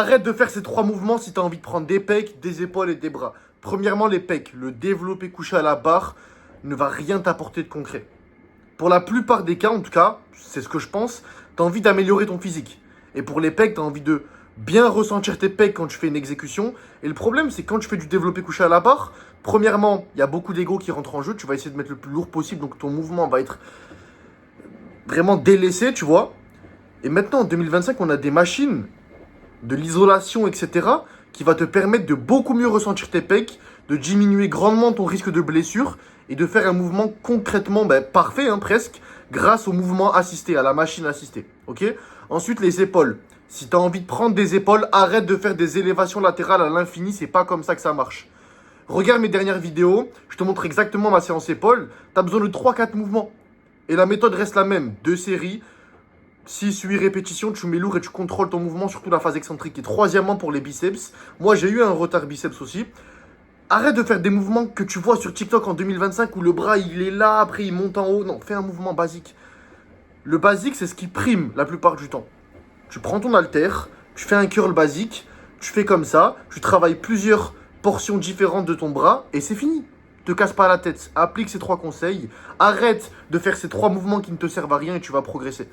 Arrête de faire ces trois mouvements si tu as envie de prendre des pecs, des épaules et des bras. Premièrement, les pecs. Le développé couché à la barre ne va rien t'apporter de concret. Pour la plupart des cas, en tout cas, c'est ce que je pense, tu as envie d'améliorer ton physique. Et pour les pecs, tu as envie de bien ressentir tes pecs quand tu fais une exécution. Et le problème, c'est quand tu fais du développé couché à la barre, premièrement, il y a beaucoup d'ego qui rentre en jeu. Tu vas essayer de mettre le plus lourd possible, donc ton mouvement va être vraiment délaissé, tu vois. Et maintenant, en 2025, on a des machines de l'isolation, etc., qui va te permettre de beaucoup mieux ressentir tes pecs, de diminuer grandement ton risque de blessure et de faire un mouvement concrètement parfait, hein, presque, grâce au mouvement assisté, à la machine assistée. Ok. Ensuite, les épaules. Si tu as envie de prendre des épaules, arrête de faire des élévations latérales à l'infini, c'est pas comme ça que ça marche. Regarde mes dernières vidéos, je te montre exactement ma séance épaules. Tu as besoin de 3-4 mouvements. Et la méthode reste la même. 2 séries, 6-8 répétitions, tu mets lourd et tu contrôles ton mouvement, surtout la phase excentrique. Et troisièmement, pour les biceps, moi j'ai eu un retard biceps aussi. Arrête de faire des mouvements que tu vois sur TikTok en 2025 où le bras il est là, après il monte en haut. Non, fais un mouvement basique. Le basique, c'est ce qui prime la plupart du temps. Tu prends ton haltère, tu fais un curl basique, tu fais comme ça, tu travailles plusieurs portions différentes de ton bras et c'est fini. Te casse pas la tête, applique ces 3 conseils, arrête de faire ces 3 mouvements qui ne te servent à rien et tu vas progresser.